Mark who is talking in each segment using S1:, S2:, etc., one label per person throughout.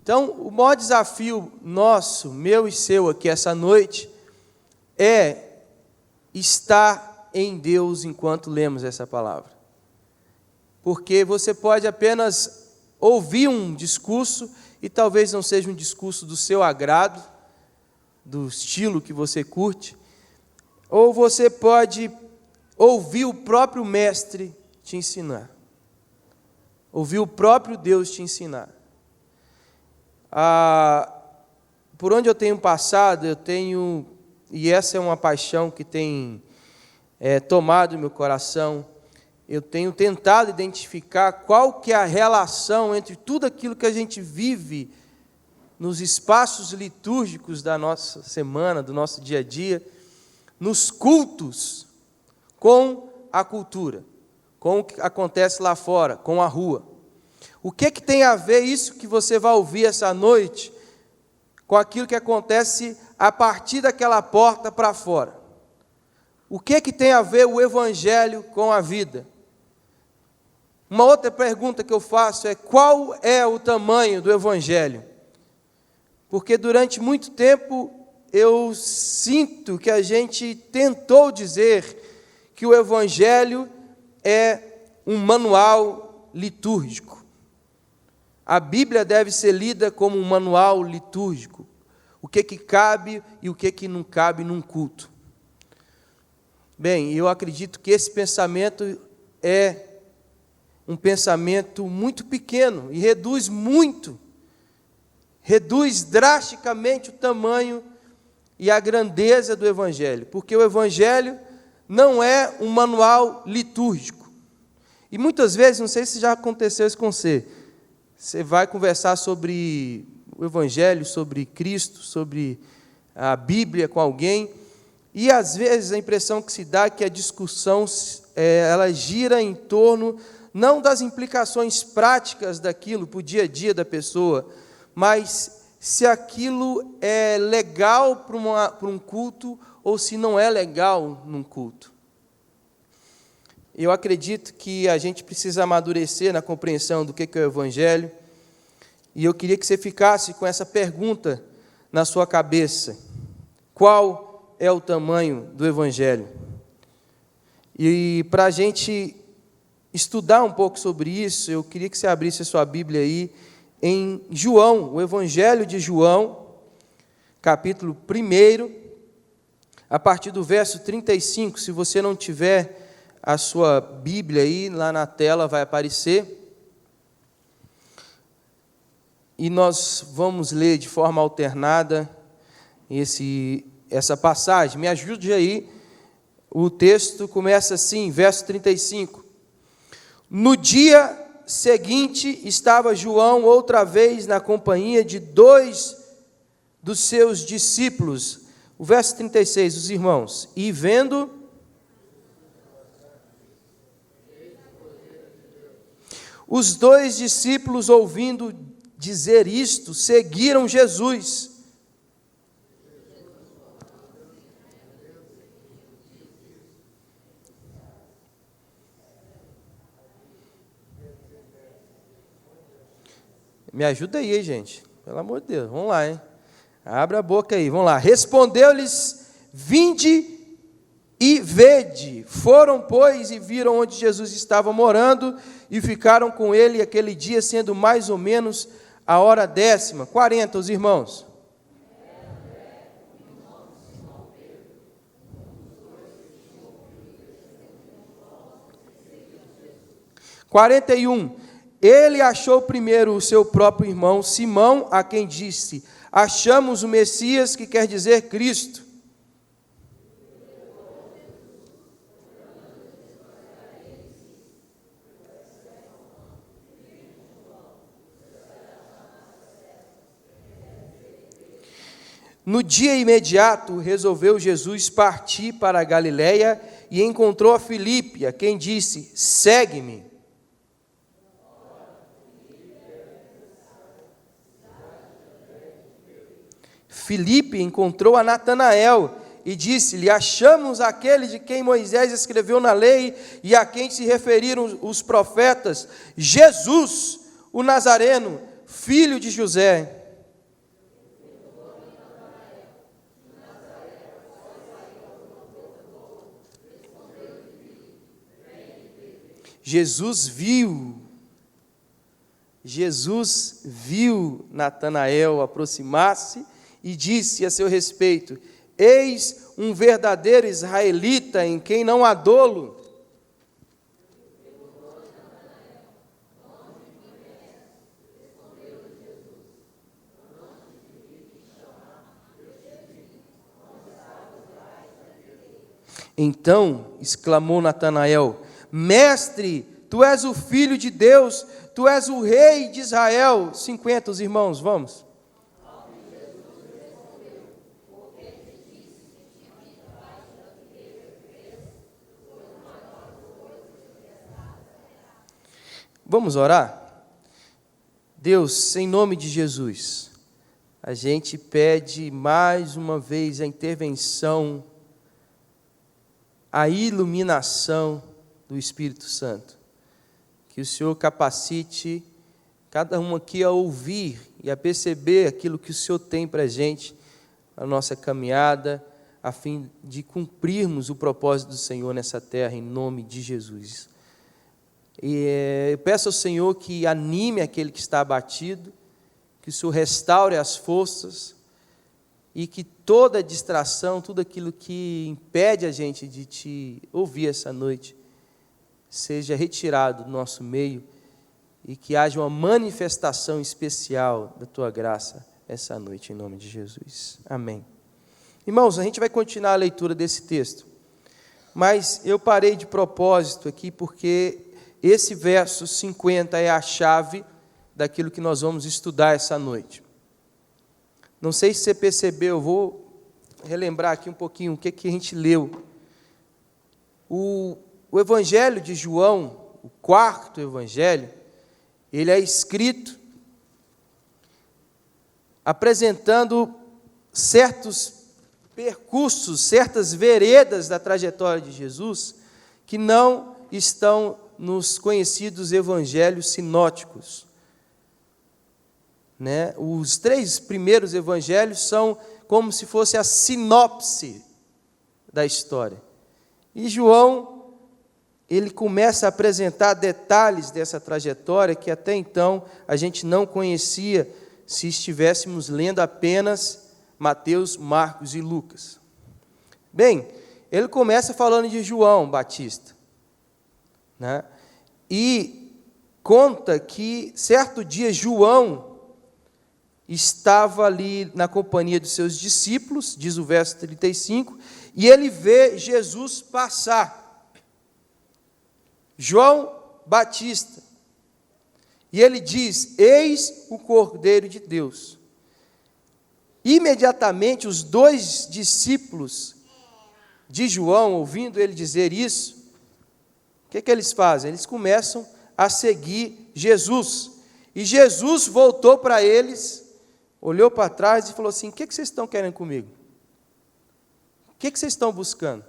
S1: Então, o maior desafio nosso, meu e seu aqui essa noite, é estar em Deus enquanto lemos essa palavra. Porque você pode apenas ouvir um discurso e talvez não seja um discurso do seu agrado, do estilo que você curte, ou você pode ouvir o próprio mestre te ensinar, ouvir o próprio Deus te ensinar. Por onde eu tenho passado, e essa é uma paixão que tem tomado meu coração, eu tenho tentado identificar qual que é a relação entre tudo aquilo que a gente vive nos espaços litúrgicos da nossa semana, do nosso dia a dia, nos cultos, com a cultura, com o que acontece lá fora, com a rua. O que tem a ver isso que você vai ouvir essa noite com aquilo que acontece a partir daquela porta para fora? O que tem a ver o Evangelho com a vida? Uma outra pergunta que eu faço é: qual é o tamanho do Evangelho? Porque durante muito tempo eu sinto que a gente tentou dizer que o Evangelho é um manual litúrgico. A Bíblia deve ser lida como um manual litúrgico. O que cabe e o que não cabe num culto. Bem, eu acredito que esse pensamento é um pensamento muito pequeno e reduz drasticamente o tamanho e a grandeza do Evangelho, porque o Evangelho não é um manual litúrgico. E muitas vezes, não sei se já aconteceu isso com você, você vai conversar sobre o Evangelho, sobre Cristo, sobre a Bíblia com alguém, e às vezes a impressão que se dá é que a discussão ela gira em torno não das implicações práticas daquilo para o dia a dia da pessoa, mas se aquilo é legal para um culto ou se não é legal num culto. Eu acredito que a gente precisa amadurecer na compreensão do que é o Evangelho, e eu queria que você ficasse com essa pergunta na sua cabeça: qual é o tamanho do Evangelho? E para a gente estudar um pouco sobre isso, eu queria que você abrisse a sua Bíblia aí em João, o Evangelho de João, capítulo 1, a partir do verso 35. Se você não tiver a sua Bíblia aí, lá na tela vai aparecer. E nós vamos ler de forma alternada essa passagem. Me ajude aí, o texto começa assim, verso 35. No dia seguinte, estava João outra vez na companhia de 2 dos seus discípulos. O verso 36, os irmãos. E vendo os 2 discípulos, ouvindo dizer isto, seguiram Jesus. Me ajuda aí, gente. Pelo amor de Deus. Vamos lá, hein? Abra a boca aí. Vamos lá. Respondeu-lhes: vinde e vede. Foram, pois, e viram onde Jesus estava morando, e ficaram com ele aquele dia, sendo mais ou menos a hora 10ª. 40, os irmãos. 41. Ele achou primeiro o seu próprio irmão Simão, a quem disse: achamos o Messias, que quer dizer Cristo. No dia imediato, resolveu Jesus partir para a Galiléia e encontrou a Filipe, a quem disse: segue-me. Filipe encontrou a Natanael e disse-lhe: achamos aquele de quem Moisés escreveu na lei e a quem se referiram os profetas, Jesus, o Nazareno. filho de José. Jesus viu Natanael aproximar-se e disse a seu respeito: eis um verdadeiro israelita em quem não há dolo. Então exclamou Natanael: Mestre, tu és o Filho de Deus, tu és o Rei de Israel. 50, os irmãos, vamos. Vamos orar? Deus, em nome de Jesus, a gente pede mais uma vez a intervenção, a iluminação do Espírito Santo. Que o Senhor capacite cada um aqui a ouvir e a perceber aquilo que o Senhor tem para a gente, a nossa caminhada, a fim de cumprirmos o propósito do Senhor nessa terra, em nome de Jesus. E eu peço ao Senhor que anime aquele que está abatido, que o Senhor restaure as forças e que toda distração, tudo aquilo que impede a gente de te ouvir essa noite, seja retirado do nosso meio e que haja uma manifestação especial da Tua graça essa noite, em nome de Jesus. Amém. Irmãos, a gente vai continuar a leitura desse texto, mas eu parei de propósito aqui porque esse verso 50 é a chave daquilo que nós vamos estudar essa noite. Não sei se você percebeu, eu vou relembrar aqui um pouquinho o que a gente leu. O Evangelho de João, o quarto Evangelho, ele é escrito apresentando certos percursos, certas veredas da trajetória de Jesus que não estão nos conhecidos evangelhos sinóticos. Os 3 primeiros evangelhos são como se fosse a sinopse da história. E João, ele começa a apresentar detalhes dessa trajetória que até então a gente não conhecia se estivéssemos lendo apenas Mateus, Marcos e Lucas. Bem, ele começa falando de João Batista, e conta que certo dia João estava ali na companhia dos seus discípulos, diz o verso 35, e ele vê Jesus passar, João Batista, e ele diz: eis o Cordeiro de Deus. Imediatamente os 2 discípulos de João, ouvindo ele dizer isso, o que eles fazem? Eles começam a seguir Jesus. E Jesus voltou para eles, olhou para trás e falou assim: o que vocês estão querendo comigo? O que vocês estão buscando?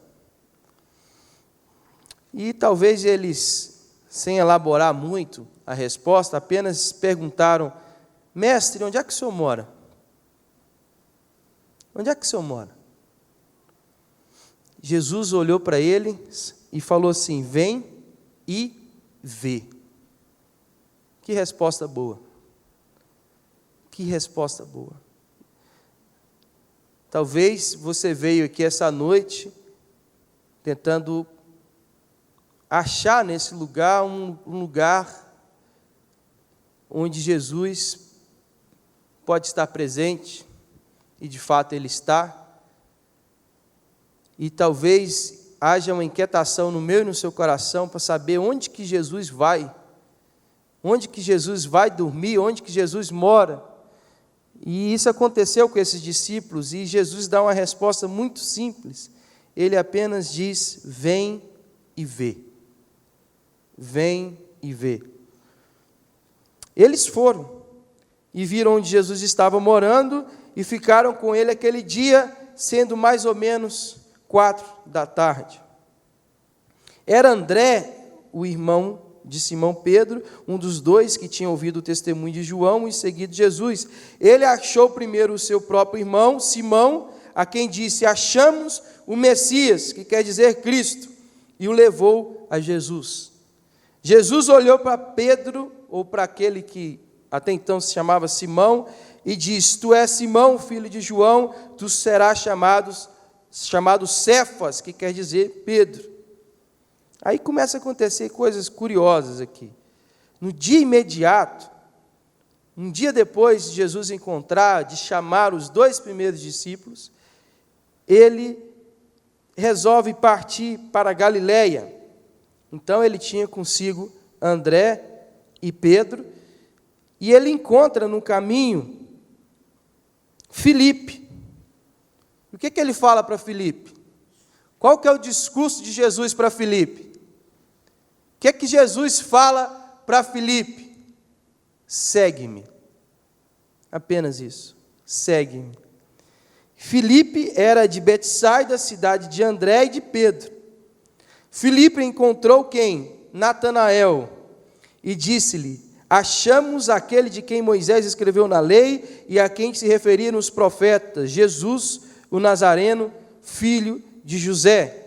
S1: E talvez eles, sem elaborar muito a resposta, apenas perguntaram: mestre, onde é que o senhor mora? Onde é que o senhor mora? Jesus olhou para eles e falou assim: vem e vê. Que resposta boa. Que resposta boa. Talvez você veio aqui essa noite tentando achar nesse lugar um lugar onde Jesus pode estar presente, e de fato Ele está, e talvez haja uma inquietação no meu e no seu coração para saber onde que Jesus vai dormir, onde que Jesus mora. E isso aconteceu com esses discípulos, e Jesus dá uma resposta muito simples. Ele apenas diz: vem e vê. Vem e vê. Eles foram e viram onde Jesus estava morando e ficaram com ele aquele dia, sendo mais ou menos 4 da tarde. Era André, o irmão de Simão Pedro, um dos dois que tinha ouvido o testemunho de João e seguido Jesus. Ele achou primeiro o seu próprio irmão, Simão, a quem disse: achamos o Messias, que quer dizer Cristo, e o levou a Jesus. Jesus olhou para Pedro, ou para aquele que até então se chamava Simão, e diz: tu és Simão, filho de João, tu serás chamado Cefas, que quer dizer Pedro. Aí começa a acontecer coisas curiosas aqui. No dia imediato, um dia depois de Jesus de chamar os 2 primeiros discípulos, ele resolve partir para a Galileia. Então ele tinha consigo André e Pedro, e ele encontra no caminho Filipe. O que ele fala para Filipe? Qual que é o discurso de Jesus para Filipe? O que Jesus fala para Filipe? Segue-me. Apenas isso. Segue-me. Filipe era de Betsaida, cidade de André e de Pedro. Filipe encontrou quem? Natanael. E disse-lhe: achamos aquele de quem Moisés escreveu na lei e a quem se referiram os profetas, Jesus, o Nazareno, filho de José.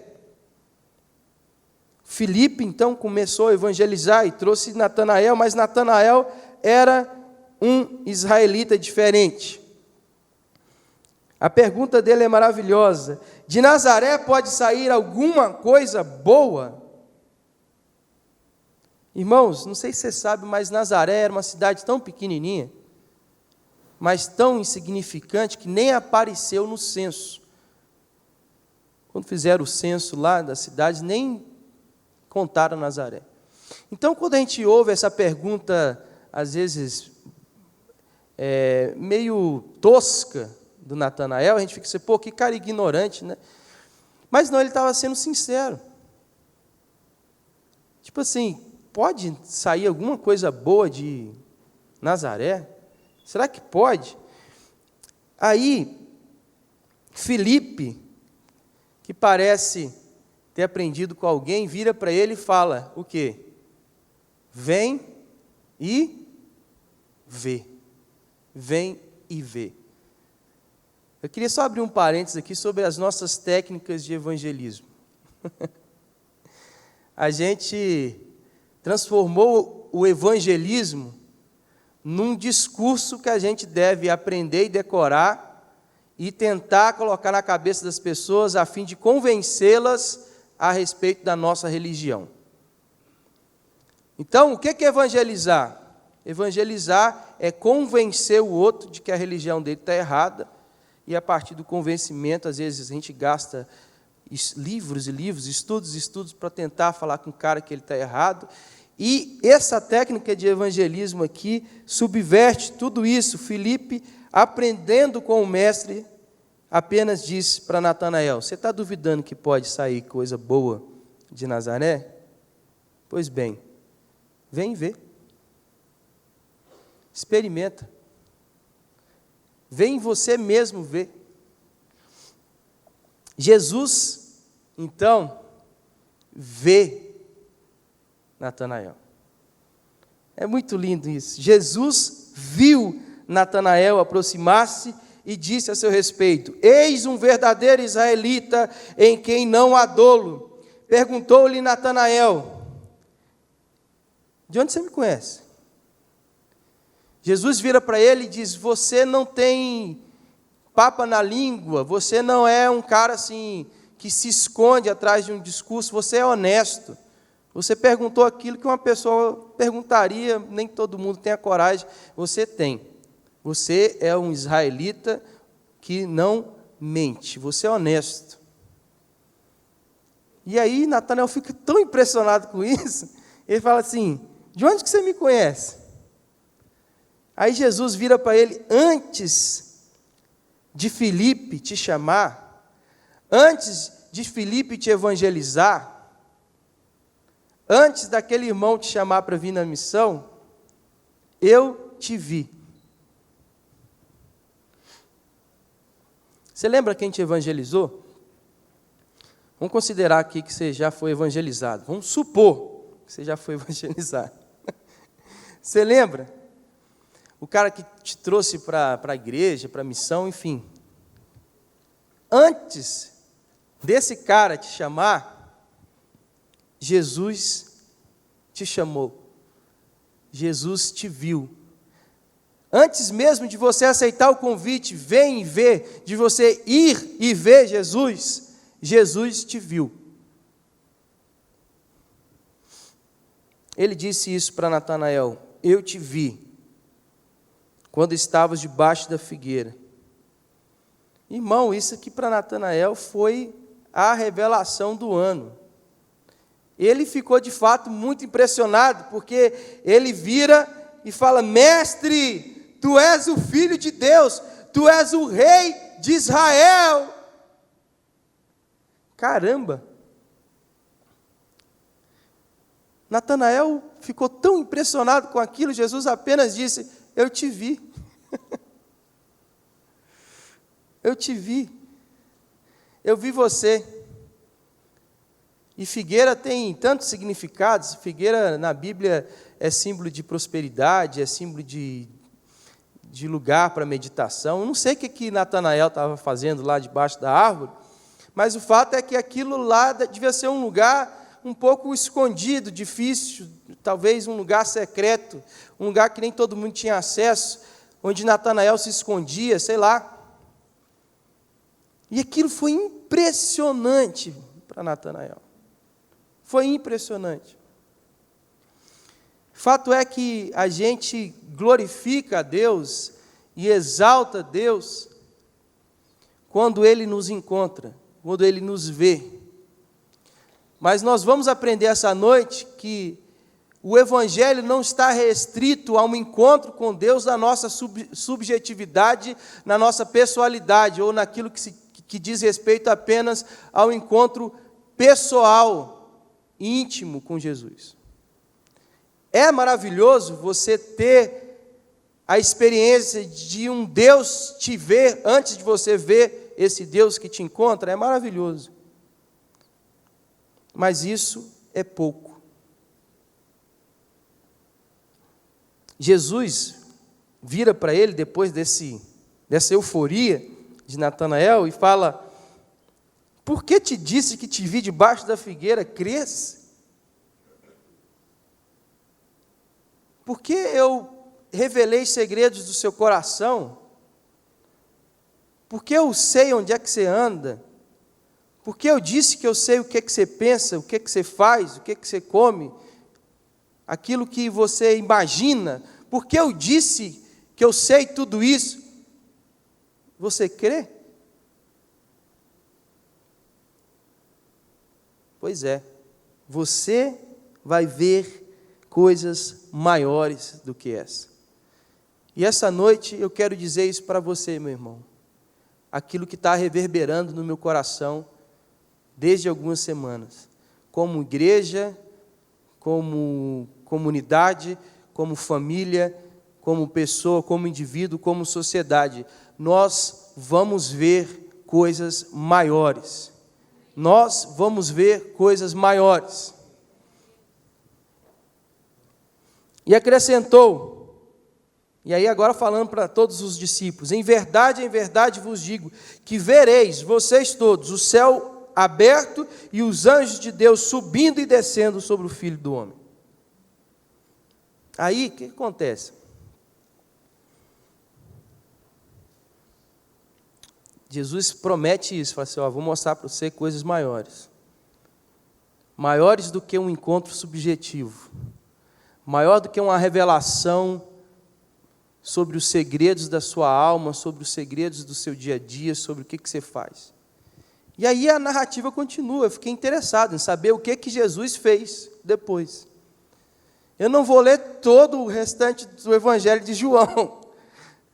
S1: Filipe, então, começou a evangelizar e trouxe Natanael, mas Natanael era um israelita diferente. A pergunta dele é maravilhosa. De Nazaré pode sair alguma coisa boa? Irmãos, não sei se você sabe, mas Nazaré era uma cidade tão pequenininha, mas tão insignificante, que nem apareceu no censo. Quando fizeram o censo lá das cidades, nem contaram Nazaré. Então, quando a gente ouve essa pergunta, às vezes, meio tosca do Natanael, a gente fica assim: pô, que cara ignorante, né? Mas não, ele estava sendo sincero. Tipo assim, pode sair alguma coisa boa de Nazaré? Será que pode? Aí, Filipe, que parece ter aprendido com alguém, vira para ele e fala: o quê? Vem e vê. Vem e vê. Eu queria só abrir um parênteses aqui sobre as nossas técnicas de evangelismo. A gente transformou o evangelismo num discurso que a gente deve aprender e decorar e tentar colocar na cabeça das pessoas a fim de convencê-las a respeito da nossa religião. Então, o que é evangelizar? Evangelizar é convencer o outro de que a religião dele está errada, e a partir do convencimento, às vezes a gente gasta livros e livros, estudos para tentar falar com o cara que ele está errado. E essa técnica de evangelismo aqui subverte tudo isso. Filipe, aprendendo com o mestre, apenas disse para Natanael: você está duvidando que pode sair coisa boa de Nazaré? Pois bem, vem ver. Experimenta. Vem você mesmo ver. Jesus, então, vê Natanael. É muito lindo isso. Jesus viu Natanael aproximar-se e disse a seu respeito: eis um verdadeiro israelita em quem não há dolo. Perguntou-lhe Natanael: de onde você me conhece? Jesus vira para ele e diz: você não tem papa na língua, você não é um cara assim que se esconde atrás de um discurso, você é honesto. Você perguntou aquilo que uma pessoa perguntaria, nem todo mundo tem a coragem, você tem. Você é um israelita que não mente, você é honesto. E aí Natanael fica tão impressionado com isso, ele fala assim: de onde que você me conhece? Aí Jesus vira para ele: antes de Filipe te chamar, antes de Filipe te evangelizar, antes daquele irmão te chamar para vir na missão, eu te vi. Você lembra quem te evangelizou? Vamos considerar aqui que você já foi evangelizado. Vamos supor que você já foi evangelizar. Você lembra? O cara que te trouxe para a igreja, para a missão, enfim. Antes desse cara te chamar, Jesus te chamou. Jesus te viu. Antes mesmo de você aceitar o convite, vem e vê, de você ir e ver Jesus, Jesus te viu. Ele disse isso para Natanael: eu te vi quando estavas debaixo da figueira. Irmão, isso aqui para Natanael foi a revelação do ano. Ele ficou de fato muito impressionado, porque ele vira e fala: mestre, tu és o Filho de Deus, tu és o Rei de Israel. Caramba! Natanael ficou tão impressionado com aquilo, Jesus apenas disse: eu te vi. Eu te vi. Eu vi você. E figueira tem tantos significados. Figueira na Bíblia é símbolo de prosperidade, é símbolo de lugar para meditação. Eu não sei o que Natanael estava fazendo lá debaixo da árvore, mas o fato é que aquilo lá devia ser um lugar um pouco escondido, difícil, talvez um lugar secreto, um lugar que nem todo mundo tinha acesso, onde Natanael se escondia, sei lá. E aquilo foi impressionante para Natanael. Foi impressionante. Fato é que a gente glorifica a Deus e exalta a Deus quando Ele nos encontra, quando Ele nos vê. Mas nós vamos aprender essa noite que o Evangelho não está restrito a um encontro com Deus na nossa subjetividade, na nossa pessoalidade, ou naquilo que diz respeito apenas ao encontro pessoal, íntimo com Jesus. É maravilhoso você ter a experiência de um Deus te ver antes de você ver esse Deus que te encontra, é maravilhoso. Mas isso é pouco. Jesus vira para ele, depois dessa euforia de Natanael, e fala: por que te disse que te vi debaixo da figueira, crês? Por que eu revelei segredos do seu coração? Por que eu sei onde é que você anda? Por que eu disse que eu sei o que é que você pensa, o que é que você faz, o que é que você come, aquilo que você imagina? Por que eu disse que eu sei tudo isso? Você crê? Pois é, você vai ver coisas maiores do que essa. E essa noite eu quero dizer isso para você, meu irmão. Aquilo que está reverberando no meu coração desde algumas semanas. Como igreja, como comunidade, como família, como pessoa, como indivíduo, como sociedade. Nós vamos ver coisas maiores. Nós vamos ver coisas maiores. E acrescentou, e aí agora falando para todos os discípulos: em verdade vos digo, que vereis, vocês todos, o céu aberto e os anjos de Deus subindo e descendo sobre o Filho do Homem. Aí, o que acontece? Jesus promete isso, fala assim: vou mostrar para você coisas maiores. Maiores do que um encontro subjetivo. Maior do que uma revelação sobre os segredos da sua alma, sobre os segredos do seu dia a dia, sobre o que você faz. E aí a narrativa continua. Eu fiquei interessado em saber o que Jesus fez depois. Eu não vou ler todo o restante do Evangelho de João,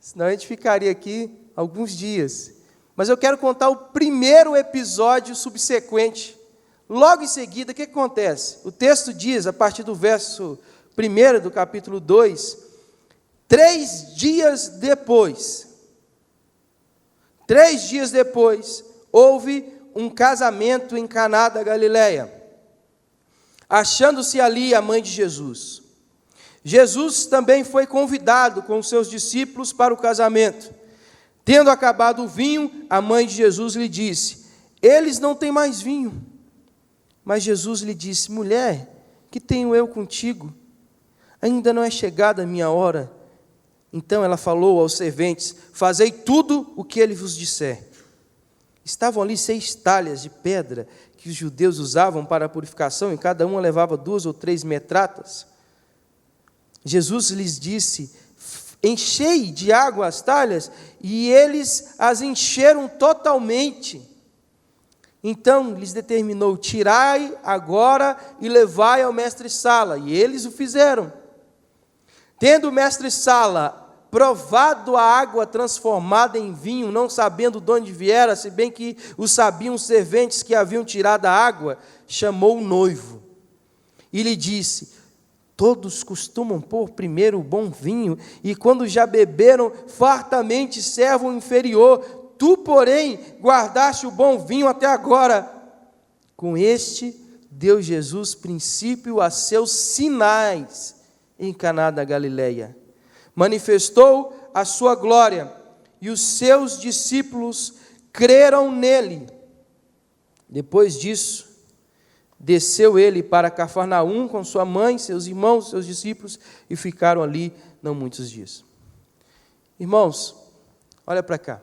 S1: senão a gente ficaria aqui alguns dias. Mas eu quero contar o primeiro episódio subsequente. Logo em seguida, o que acontece? O texto diz, a partir do verso 1 do capítulo 2, 3 dias depois, houve um casamento em Caná da Galileia. achando-se ali a mãe de Jesus. Jesus também foi convidado com os seus discípulos para o casamento. Tendo acabado o vinho, a mãe de Jesus lhe disse: eles não têm mais vinho. Mas Jesus lhe disse: mulher, que tenho eu contigo? Ainda não é chegada a minha hora. Então ela falou aos serventes: fazei tudo o que ele vos disser. Estavam ali 6 talhas de pedra que os judeus usavam para a purificação, e cada uma levava 2 ou 3 metratas. Jesus lhes disse: enchei de água as talhas, e eles as encheram totalmente. Então lhes determinou: tirai agora e levai ao mestre-sala. E eles o fizeram. Tendo o mestre-sala provado a água transformada em vinho, não sabendo de onde viera, se bem que o sabiam os serventes que haviam tirado a água, chamou o noivo e lhe disse: todos costumam pôr primeiro o bom vinho, e quando já beberam fartamente servam o inferior. Tu, porém, guardaste o bom vinho até agora. Com este deu Jesus princípio a seus sinais em Caná da Galileia. Manifestou a sua glória, e os seus discípulos creram nele. Depois disso, desceu ele para Cafarnaum com sua mãe, seus irmãos, seus discípulos, e ficaram ali não muitos dias. Irmãos, olha para cá.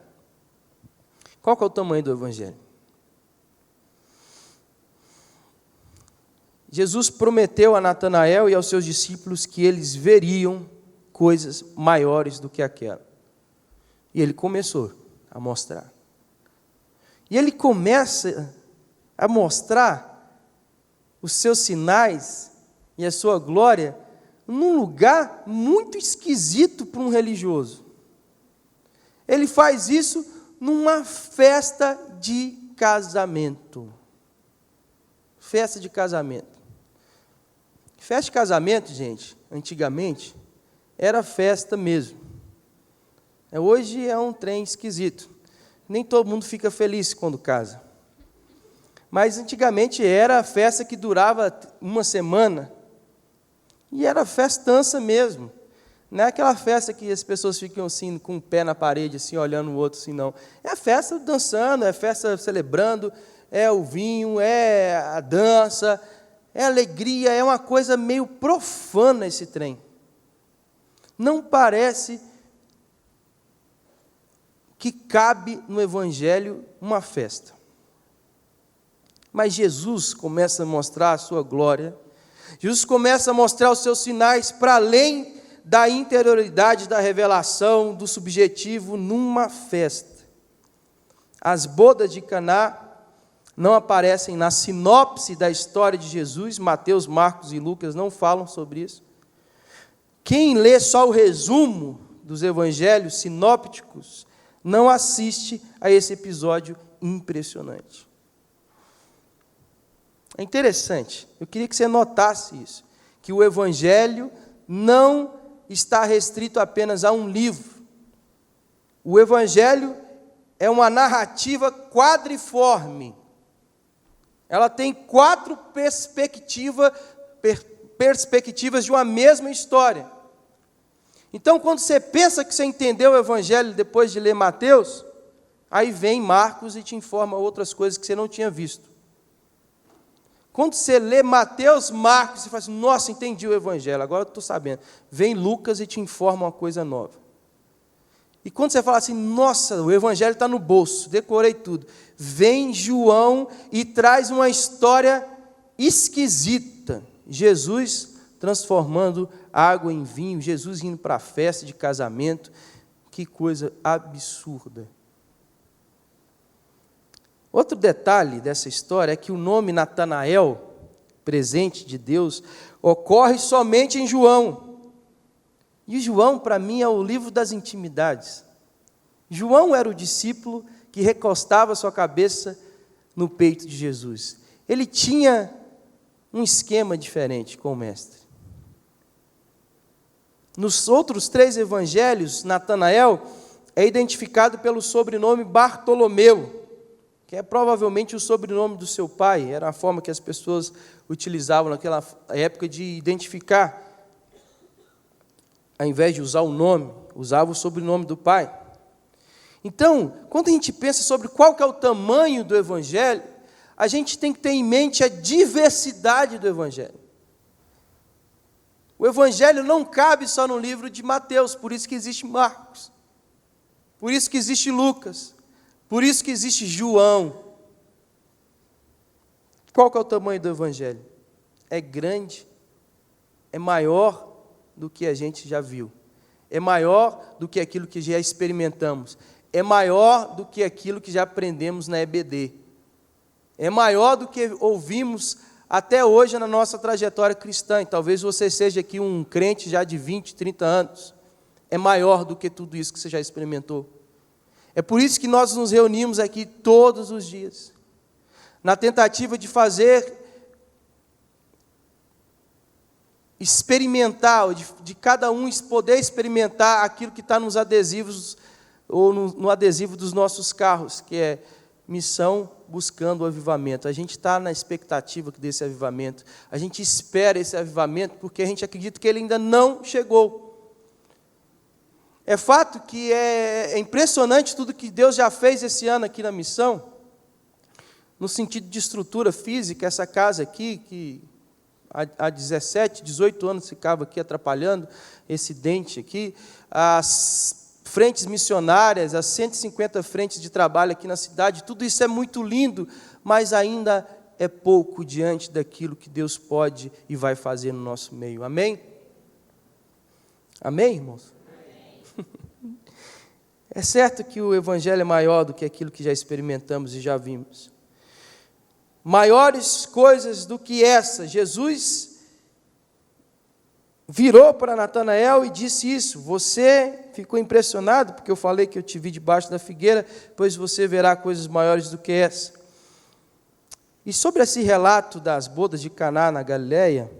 S1: Qual que é o tamanho do Evangelho? Jesus prometeu a Natanael e aos seus discípulos que eles veriam coisas maiores do que aquela. E ele começou a mostrar. E ele começa a mostrar os seus sinais e a sua glória num lugar muito esquisito para um religioso. Ele faz isso numa festa de casamento. Festa de casamento. Festa de casamento, gente, antigamente, era festa mesmo. Hoje é um trem esquisito. Nem todo mundo fica feliz quando casa. Mas antigamente era a festa que durava uma semana. E era festança mesmo. Não é aquela festa que as pessoas ficam assim, com o pé na parede, assim, olhando o outro, assim, não. É a festa dançando, é a festa celebrando, é o vinho, é a dança, é a alegria, é uma coisa meio profana esse trem. Não parece que cabe no Evangelho uma festa. Mas Jesus começa a mostrar a sua glória, Jesus começa a mostrar os seus sinais para além da interioridade, da revelação, do subjetivo, numa festa. As bodas de Caná não aparecem na sinopse da história de Jesus, Mateus, Marcos e Lucas não falam sobre isso. Quem lê só o resumo dos evangelhos sinópticos não assiste a esse episódio impressionante. É interessante, eu queria que você notasse isso, que o evangelho não está restrito apenas a um livro. O evangelho é uma narrativa quadriforme. Ela tem 4 perspectivas de uma mesma história. Então, quando você pensa que você entendeu o Evangelho depois de ler Mateus, aí vem Marcos e te informa outras coisas que você não tinha visto. Quando você lê Mateus, Marcos, você fala assim: nossa, entendi o Evangelho, agora eu estou sabendo. Vem Lucas e te informa uma coisa nova. E quando você fala assim: nossa, o Evangelho está no bolso, decorei tudo. Vem João e traz uma história esquisita. Jesus transformando água em vinho, Jesus indo para a festa de casamento. Que coisa absurda. Outro detalhe dessa história é que o nome Natanael, presente de Deus, ocorre somente em João. E João, para mim, é o livro das intimidades. João era o discípulo que recostava sua cabeça no peito de Jesus. Ele tinha um esquema diferente com o mestre. Nos outros 3 evangelhos, Natanael é identificado pelo sobrenome Bartolomeu, que é provavelmente o sobrenome do seu pai, era a forma que as pessoas utilizavam naquela época de identificar. Ao invés de usar o nome, usava o sobrenome do pai. Então, quando a gente pensa sobre qual que é o tamanho do Evangelho, a gente tem que ter em mente a diversidade do Evangelho. O Evangelho não cabe só no livro de Mateus, por isso que existe Marcos, por isso que existe Lucas, por isso que existe João. Qual que é o tamanho do Evangelho? É grande, é maior do que a gente já viu, é maior do que aquilo que já experimentamos, é maior do que aquilo que já aprendemos na EBD, é maior do que ouvimos até hoje na nossa trajetória cristã. E talvez você seja aqui um crente já de 20, 30 anos, é maior do que tudo isso que você já experimentou. É por isso que nós nos reunimos aqui todos os dias, na tentativa de fazer, experimentar, de cada um poder experimentar aquilo que está nos adesivos, ou no adesivo dos nossos carros, que é missão buscando o avivamento. A gente está na expectativa desse avivamento, a gente espera esse avivamento, porque a gente acredita que ele ainda não chegou. É fato que é impressionante tudo que Deus já fez esse ano aqui na missão, no sentido de estrutura física. Essa casa aqui, que há 17, 18 anos ficava aqui atrapalhando, esse dente aqui, as frentes missionárias, as 150 frentes de trabalho aqui na cidade, tudo isso é muito lindo, mas ainda é pouco diante daquilo que Deus pode e vai fazer no nosso meio. Amém? Amém, irmãos? Amém. É certo que o Evangelho é maior do que aquilo que já experimentamos e já vimos. Maiores coisas do que essa. Jesus virou para Natanael e disse isso: você ficou impressionado porque eu falei que eu te vi debaixo da figueira, pois você verá coisas maiores do que essa. E sobre esse relato das bodas de Caná na Galileia,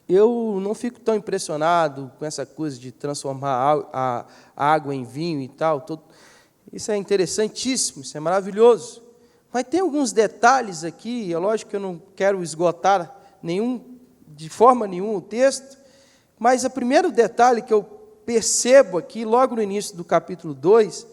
S1: eu não fico tão impressionado com essa coisa de transformar a água em vinho e tal. Isso é interessantíssimo, isso é maravilhoso. Mas tem alguns detalhes aqui, é lógico que eu não quero esgotar de forma nenhuma o texto, mas o primeiro detalhe que eu percebo aqui, logo no início do capítulo 2,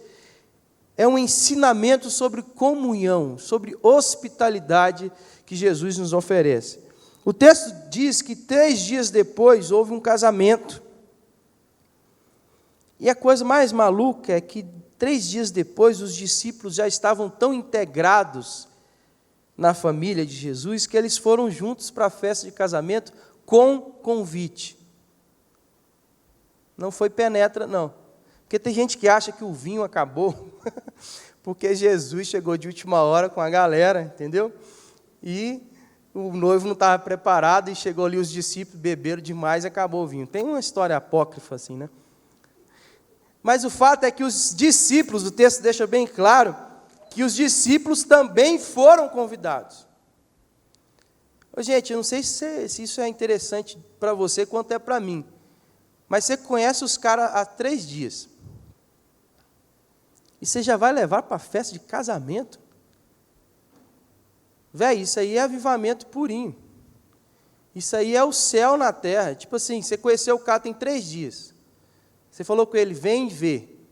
S1: é um ensinamento sobre comunhão, sobre hospitalidade que Jesus nos oferece. O texto diz que 3 dias depois houve um casamento. E a coisa mais maluca é que 3 dias depois os discípulos já estavam tão integrados na família de Jesus que eles foram juntos para a festa de casamento com convite. Não foi penetra, não. Porque tem gente que acha que o vinho acabou porque Jesus chegou de última hora com a galera, entendeu? E o noivo não estava preparado e chegou ali os discípulos, beberam demais e acabou o vinho. Tem uma história apócrifa assim, né? Mas o fato é que os discípulos, o texto deixa bem claro, que os discípulos também foram convidados. Gente, eu não sei se isso é interessante para você quanto é para mim, mas você conhece os caras há 3 dias. E você já vai levar para a festa de casamento? Véi, isso aí é avivamento purinho. Isso aí é o céu na terra. Tipo assim, você conheceu o cara tem 3 dias. Você falou com ele, vem ver.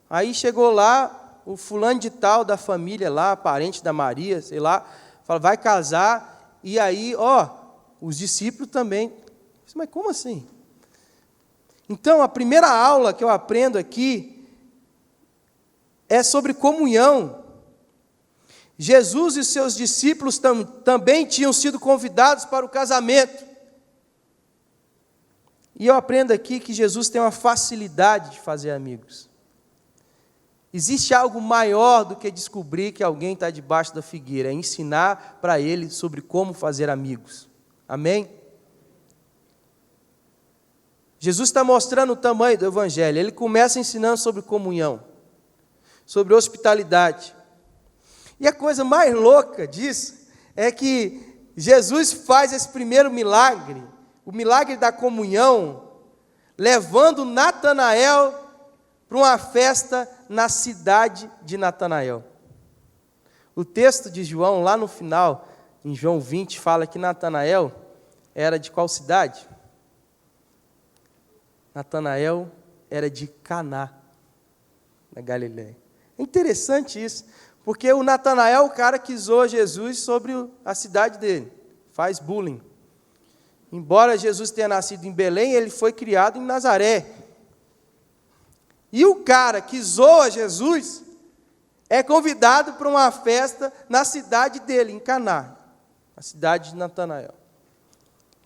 S1: Aí chegou lá, o fulano de tal da família lá, parente da Maria, sei lá, fala, vai casar, e aí, os discípulos também. Mas como assim? Então, a primeira aula que eu aprendo aqui é sobre comunhão. Jesus e seus discípulos também tinham sido convidados para o casamento. E eu aprendo aqui que Jesus tem uma facilidade de fazer amigos. Existe algo maior do que descobrir que alguém está debaixo da figueira, é ensinar para ele sobre como fazer amigos. Amém? Jesus está mostrando o tamanho do Evangelho. Ele começa ensinando sobre comunhão, sobre hospitalidade. E a coisa mais louca disso é que Jesus faz esse primeiro milagre, o milagre da comunhão, levando Natanael para uma festa na cidade de Natanael. O texto de João, lá no final, em João 20, fala que Natanael era de qual cidade? Natanael era de Caná, na Galileia. É interessante isso, porque o Natanael é o cara que zoa Jesus sobre a cidade dele, faz bullying. Embora Jesus tenha nascido em Belém, ele foi criado em Nazaré. E o cara que zoa Jesus é convidado para uma festa na cidade dele, em Caná, a cidade de Natanael.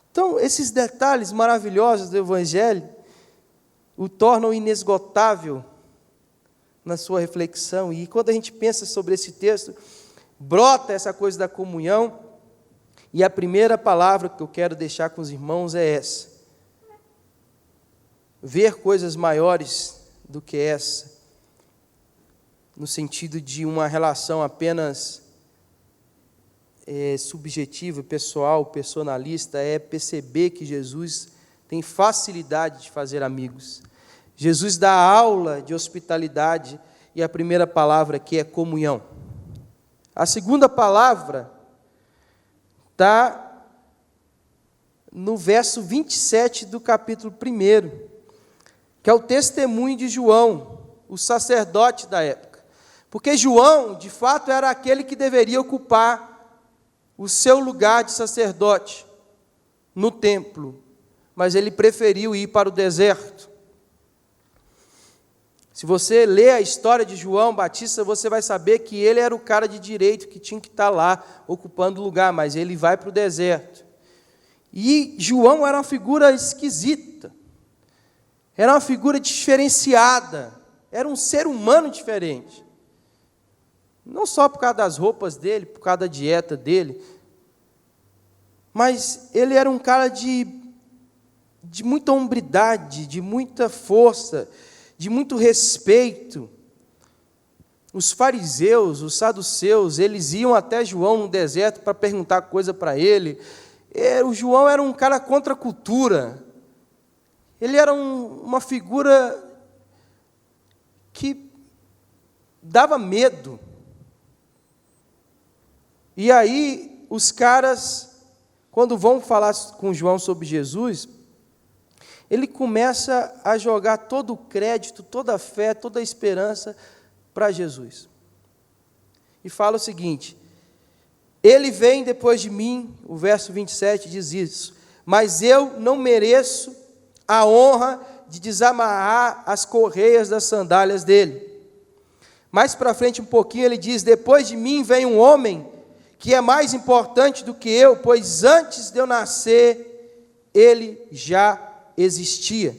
S1: Então, esses detalhes maravilhosos do Evangelho o tornam inesgotável na sua reflexão. E quando a gente pensa sobre esse texto, brota essa coisa da comunhão. E a primeira palavra que eu quero deixar com os irmãos é essa: ver coisas maiores do que essa, no sentido de uma relação apenas subjetiva, pessoal, personalista, é perceber que Jesus tem facilidade de fazer amigos. Jesus dá aula de hospitalidade, e a primeira palavra aqui é comunhão. A segunda palavra está no verso 27 do capítulo 1, que é o testemunho de João, o sacerdote da época. Porque João, de fato, era aquele que deveria ocupar o seu lugar de sacerdote no templo, mas ele preferiu ir para o deserto. Se você ler a história de João Batista, você vai saber que ele era o cara de direito que tinha que estar lá, ocupando o lugar, mas ele vai para o deserto. E João era uma figura esquisita, era uma figura diferenciada, era um ser humano diferente. Não só por causa das roupas dele, por causa da dieta dele, mas ele era um cara de muita hombridade, de muita força, de muito respeito. Os fariseus, os saduceus, eles iam até João no deserto para perguntar coisa para ele. O João era um cara contra a cultura. Ele era uma figura que dava medo. E aí, os caras, quando vão falar com João sobre Jesus, ele começa a jogar todo o crédito, toda a fé, toda a esperança para Jesus. E fala o seguinte: ele vem depois de mim, o verso 27 diz isso, mas eu não mereço a honra de desamarrar as correias das sandálias dele. Mais para frente um pouquinho ele diz: depois de mim vem um homem que é mais importante do que eu, pois antes de eu nascer, ele já existia.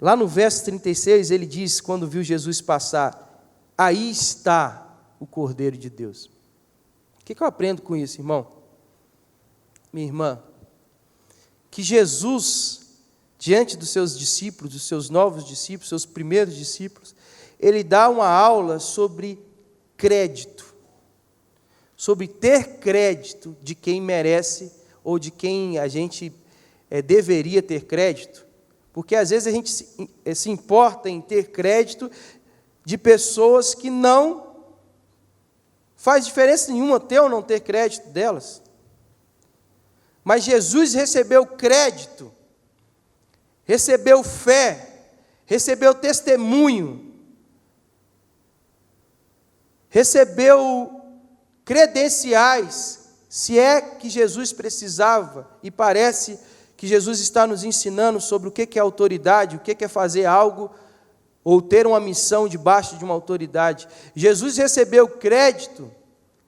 S1: Lá no verso 36, ele diz, quando viu Jesus passar: aí está o Cordeiro de Deus. O que eu aprendo com isso, irmão? Minha irmã, que Jesus, diante dos seus discípulos, dos seus novos discípulos, seus primeiros discípulos, ele dá uma aula sobre crédito, sobre ter crédito de quem merece ou de quem a gente deveria ter crédito, porque às vezes a gente se importa em ter crédito de pessoas que não faz diferença nenhuma ter ou não ter crédito delas. Mas Jesus recebeu crédito, recebeu fé, recebeu testemunho, recebeu credenciais, se é que Jesus precisava, e parece que Jesus está nos ensinando sobre o que é autoridade, o que é fazer algo, ou ter uma missão debaixo de uma autoridade. Jesus recebeu crédito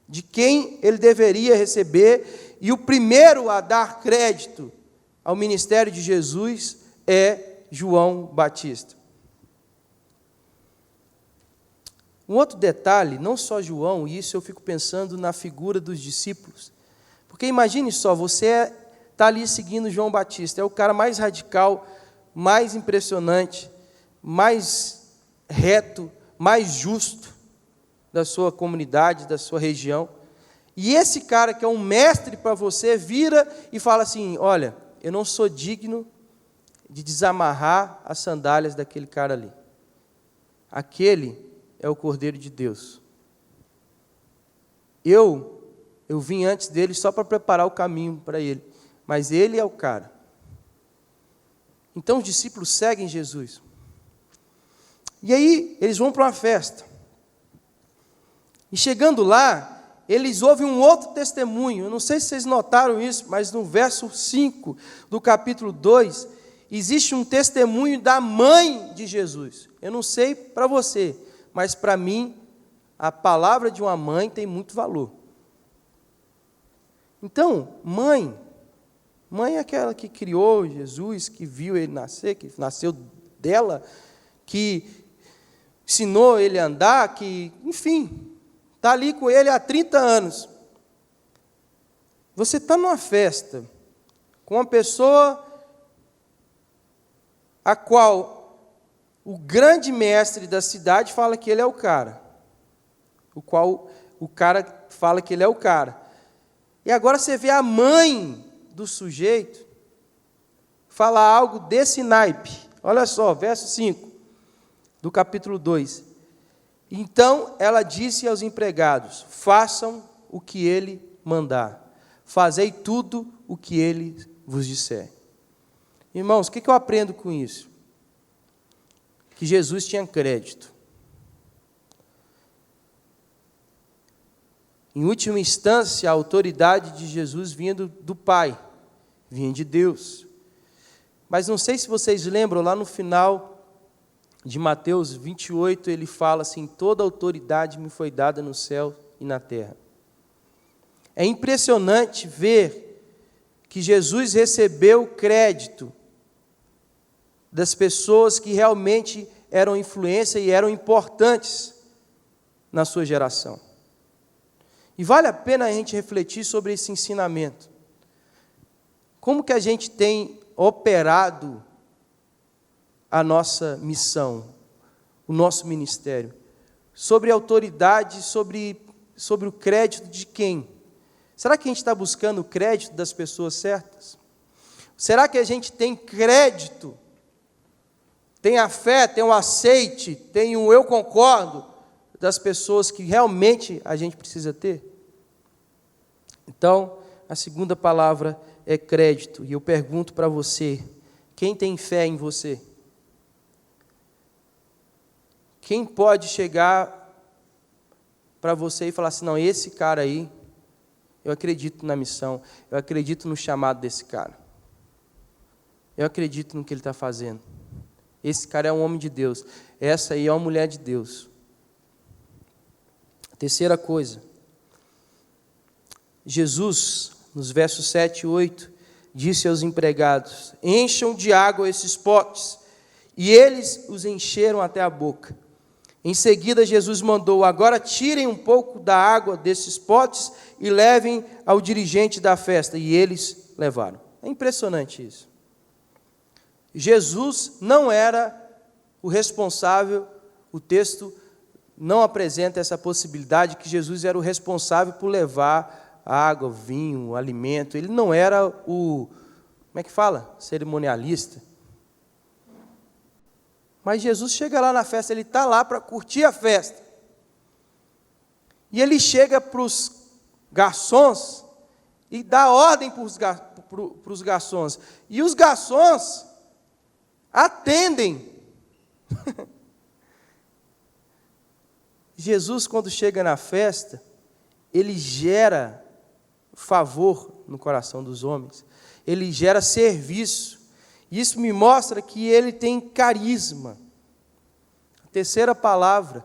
S1: de quem ele deveria receber, e o primeiro a dar crédito ao ministério de Jesus é João Batista. Um outro detalhe, não só João, e isso eu fico pensando na figura dos discípulos, porque imagine só, você está ali seguindo João Batista, é o cara mais radical, mais impressionante, mais reto, mais justo da sua comunidade, da sua região, e esse cara que é um mestre para você, vira e fala assim: olha, eu não sou digno de desamarrar as sandálias daquele cara ali. Aquele é o Cordeiro de Deus. Eu vim antes dele só para preparar o caminho para ele, mas ele é o cara. Então os discípulos seguem Jesus. E aí eles vão para uma festa. E chegando lá, eles ouvem um outro testemunho. Eu não sei se vocês notaram isso, mas no verso 5 do capítulo 2, existe um testemunho da mãe de Jesus. Eu não sei para você, mas para mim, a palavra de uma mãe tem muito valor. Então, mãe é aquela que criou Jesus, que viu ele nascer, que nasceu dela, que ensinou ele a andar, que, enfim, está ali com ele há 30 anos. Você está numa festa com uma pessoa a qual o grande mestre da cidade fala que ele é o cara. O qual o cara fala que ele é o cara. E agora você vê a mãe do sujeito falar algo desse naipe. Olha só, verso 5 do capítulo 2. Então ela disse aos empregados: façam o que ele mandar. Fazei tudo o que ele vos disser. Irmãos, o que eu aprendo com isso? Que Jesus tinha crédito. Em última instância, a autoridade de Jesus vinha do Pai, vinha de Deus. Mas não sei se vocês lembram, lá no final de Mateus 28, ele fala assim: toda autoridade me foi dada no céu e na terra. É impressionante ver que Jesus recebeu crédito das pessoas que realmente eram influência e eram importantes na sua geração. E vale a pena a gente refletir sobre esse ensinamento. Como que a gente tem operado a nossa missão, o nosso ministério? Sobre autoridade, sobre o crédito de quem? Será que a gente está buscando o crédito das pessoas certas? Será que a gente tem crédito? Tem a fé, tem o aceite, tem o eu concordo das pessoas que realmente a gente precisa ter? Então, a segunda palavra é crédito. E eu pergunto para você: quem tem fé em você? Quem pode chegar para você e falar assim: não, esse cara aí, eu acredito na missão, eu acredito no chamado desse cara, eu acredito no que ele está fazendo, esse cara é um homem de Deus, essa aí é uma mulher de Deus. Terceira coisa, Jesus, nos versos 7 e 8, disse aos empregados: encham de água esses potes, e eles os encheram até a boca. Em seguida, Jesus mandou: agora tirem um pouco da água desses potes e levem ao dirigente da festa. E eles levaram. É impressionante isso. Jesus não era o responsável, o texto não apresenta essa possibilidade que Jesus era o responsável por levar água, vinho, alimento. Ele não era o, como é que fala? Cerimonialista. Mas Jesus chega lá na festa, ele está lá para curtir a festa. E ele chega para os garçons e dá ordem para os garçons. E os garçons atendem. Jesus, quando chega na festa, ele gera favor no coração dos homens. Ele gera serviço. Isso me mostra que ele tem carisma. A terceira palavra,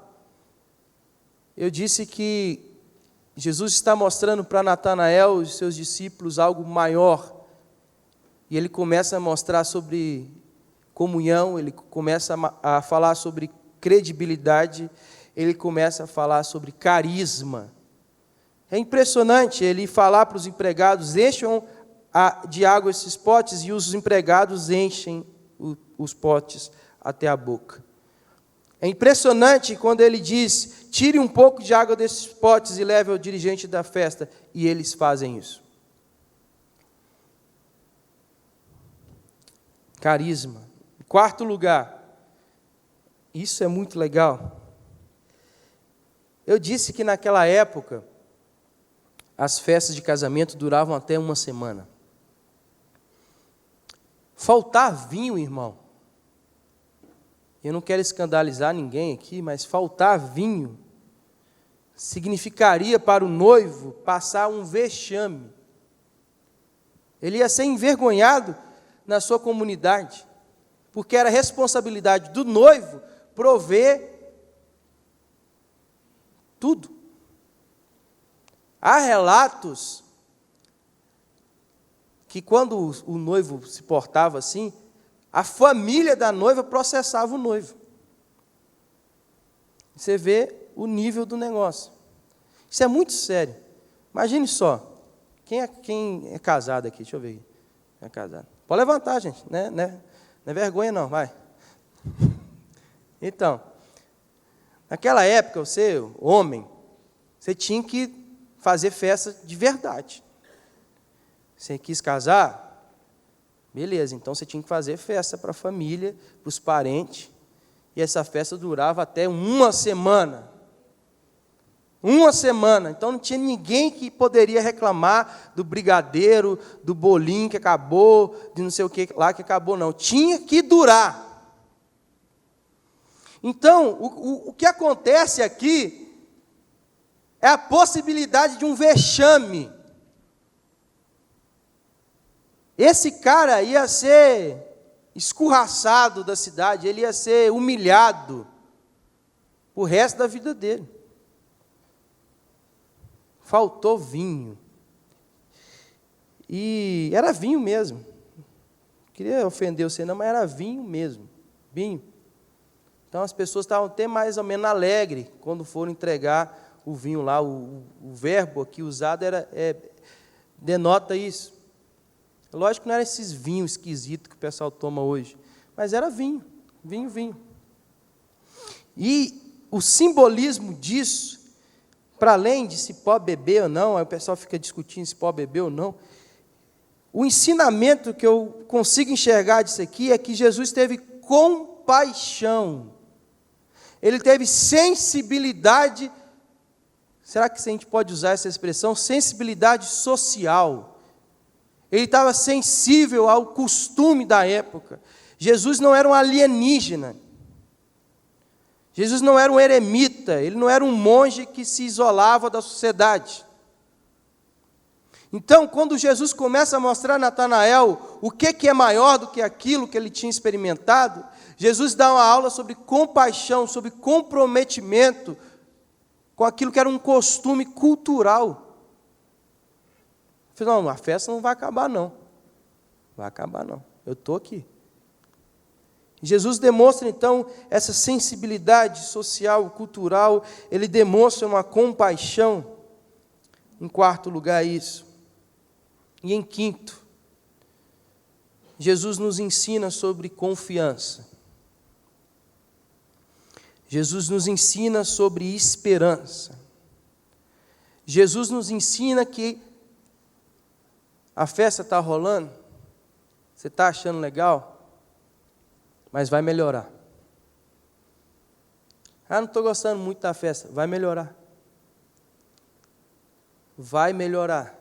S1: eu disse que Jesus está mostrando para Natanael e seus discípulos algo maior. E ele começa a mostrar sobre comunhão, ele começa a falar sobre credibilidade, ele começa a falar sobre carisma. É impressionante ele falar para os empregados: encham de água esses potes, e os empregados enchem os potes até a boca. É impressionante quando ele diz: tire um pouco de água desses potes e leve ao dirigente da festa, e eles fazem isso. Carisma. Em quarto lugar, isso é muito legal. Eu disse que naquela época as festas de casamento duravam até uma semana. Faltar vinho, irmão, eu não quero escandalizar ninguém aqui, mas faltar vinho significaria para o noivo passar um vexame. Ele ia ser envergonhado na sua comunidade, porque era responsabilidade do noivo prover tudo. Há relatos que quando o noivo se portava assim, a família da noiva processava o noivo. Você vê o nível do negócio. Isso é muito sério. Imagine só, quem é casado aqui? Deixa eu ver. Quem é casado? Pode levantar, gente. Não é vergonha não, vai. Então, naquela época, você, homem, você tinha que fazer festa de verdade. Você quis casar? Beleza, então você tinha que fazer festa para a família, para os parentes, e essa festa durava até uma semana. Uma semana, então não tinha ninguém que poderia reclamar do brigadeiro, do bolinho que acabou, de não sei o que lá que acabou, não. Tinha que durar. Então, o que acontece aqui é a possibilidade de um vexame. Esse cara ia ser escorraçado da cidade, ele ia ser humilhado o resto da vida dele. Faltou vinho. E era vinho mesmo. Não queria ofender você não, mas era vinho mesmo. Vinho. Então as pessoas estavam até mais ou menos alegres quando foram entregar o vinho lá. O verbo aqui usado denota isso. Lógico que não era esses vinhos esquisitos que o pessoal toma hoje, mas era vinho. Vinho. E o simbolismo disso, para além de se pode beber ou não, aí o pessoal fica discutindo se pode beber ou não, o ensinamento que eu consigo enxergar disso aqui é que Jesus teve compaixão, ele teve sensibilidade, será que a gente pode usar essa expressão? Sensibilidade social. Ele estava sensível ao costume da época. Jesus não era um alienígena. Jesus não era um eremita, ele não era um monge que se isolava da sociedade. Então, quando Jesus começa a mostrar a Natanael o que é maior do que aquilo que ele tinha experimentado, Jesus dá uma aula sobre compaixão, sobre comprometimento com aquilo que era um costume cultural. Eu falei, não, a festa não vai acabar não. Vai acabar não, eu estou aqui. Jesus demonstra, então, essa sensibilidade social, cultural, ele demonstra uma compaixão. Em quarto lugar, isso. E em quinto, Jesus nos ensina sobre confiança. Jesus nos ensina sobre esperança. Jesus nos ensina que a festa está rolando, você está achando legal, mas vai melhorar. Não estou gostando muito da festa, vai melhorar. Vai melhorar.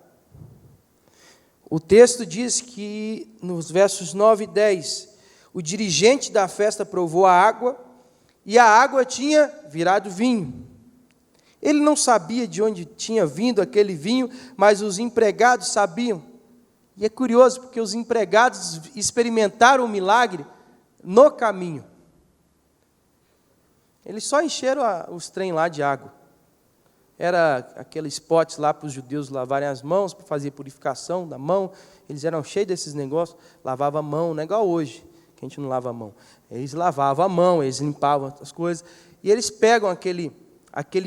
S1: O texto diz que, nos versos 9 e 10, o dirigente da festa provou a água, e a água tinha virado vinho. Ele não sabia de onde tinha vindo aquele vinho, mas os empregados sabiam. E é curioso, porque os empregados experimentaram o milagre no caminho. Eles só encheram os trem lá de água. Era aqueles potes lá para os judeus lavarem as mãos, para fazer purificação da mão. Eles eram cheios desses negócios, lavavam a mão, não é igual hoje, que a gente não lava a mão. Eles lavavam a mão, eles limpavam as coisas. E eles pegam aquele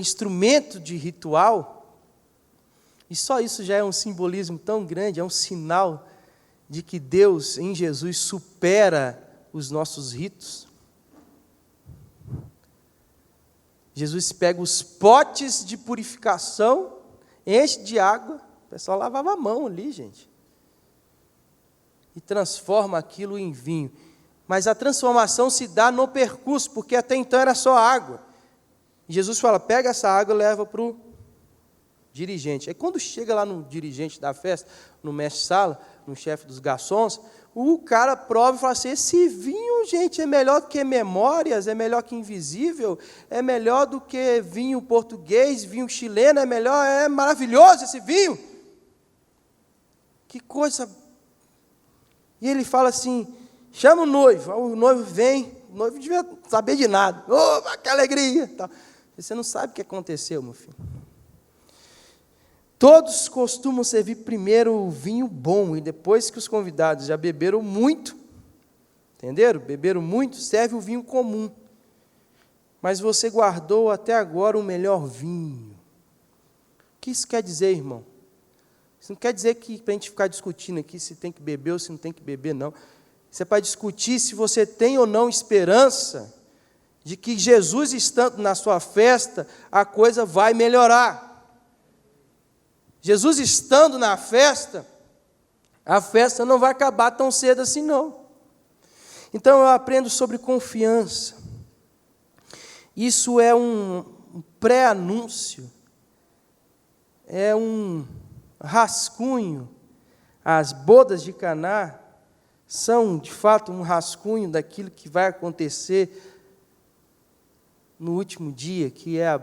S1: instrumento de ritual, e só isso já é um simbolismo tão grande, é um sinal de que Deus, em Jesus, supera os nossos ritos. Jesus pega os potes de purificação, enche de água, o pessoal lavava a mão ali, gente, e transforma aquilo em vinho. Mas a transformação se dá no percurso, porque até então era só água. E Jesus fala, pega essa água e leva para o dirigente. Aí quando chega lá no dirigente da festa, no mestre-sala, no chefe dos garçons, o cara prova e fala assim, esse vinho, gente, é melhor do que Memórias, é melhor que Invisível, é melhor do que vinho português, vinho chileno, é maravilhoso esse vinho. Que coisa. E ele fala assim, chama o noivo vem, o noivo devia saber de nada. Oh, que alegria! Você não sabe o que aconteceu, meu filho. Todos costumam servir primeiro o vinho bom, e depois que os convidados já beberam muito, entenderam? Beberam muito, serve o vinho comum. Mas você guardou até agora o melhor vinho. O que isso quer dizer, irmão? Isso não quer dizer que para a gente ficar discutindo aqui se tem que beber ou se não tem que beber, não. Isso é para discutir se você tem ou não esperança de que Jesus estando na sua festa, a coisa vai melhorar. Jesus estando na festa, a festa não vai acabar tão cedo assim, não. Então eu aprendo sobre confiança. Isso é um pré-anúncio, é um rascunho. As bodas de Caná são, de fato, um rascunho daquilo que vai acontecer no último dia, que é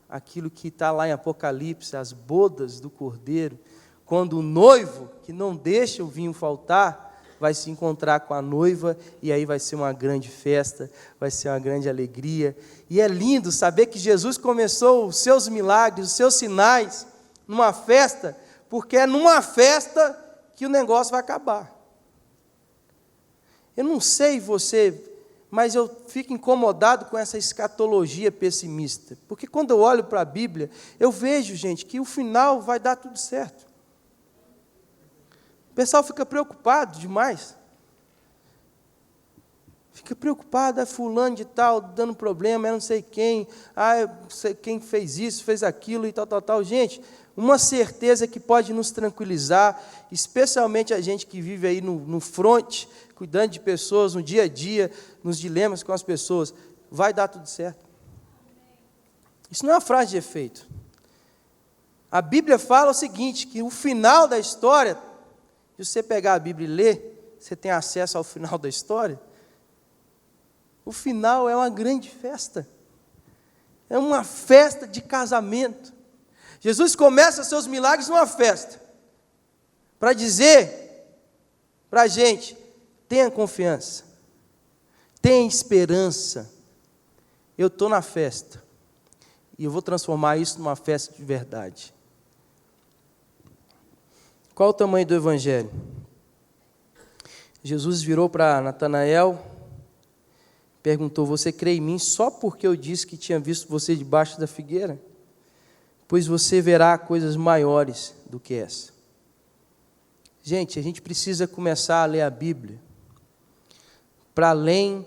S1: aquilo que está lá em Apocalipse, as bodas do Cordeiro, quando o noivo, que não deixa o vinho faltar, vai se encontrar com a noiva, e aí vai ser uma grande festa, vai ser uma grande alegria. E é lindo saber que Jesus começou os seus milagres, os seus sinais, numa festa, porque é numa festa que o negócio vai acabar. Eu não sei você, mas eu fico incomodado com essa escatologia pessimista. Porque quando eu olho para a Bíblia, eu vejo, gente, que o final vai dar tudo certo. O pessoal fica preocupado demais. Fica preocupado, é fulano de tal, dando problema, é não sei quem, não sei quem fez isso, fez aquilo e tal. Gente, uma certeza que pode nos tranquilizar, especialmente a gente que vive aí no front, cuidando de pessoas no dia a dia, nos dilemas com as pessoas, vai dar tudo certo. Isso não é uma frase de efeito. A Bíblia fala o seguinte, que o final da história, se você pegar a Bíblia e ler, você tem acesso ao final da história, o final é uma grande festa. É uma festa de casamento. Jesus começa seus milagres numa festa, para dizer para a gente, tenha confiança, tenha esperança, eu estou na festa, e eu vou transformar isso numa festa de verdade. Qual o tamanho do Evangelho? Jesus virou para Natanael, perguntou, você crê em mim só porque eu disse que tinha visto você debaixo da figueira? Pois você verá coisas maiores do que essa. Gente, a gente precisa começar a ler a Bíblia para além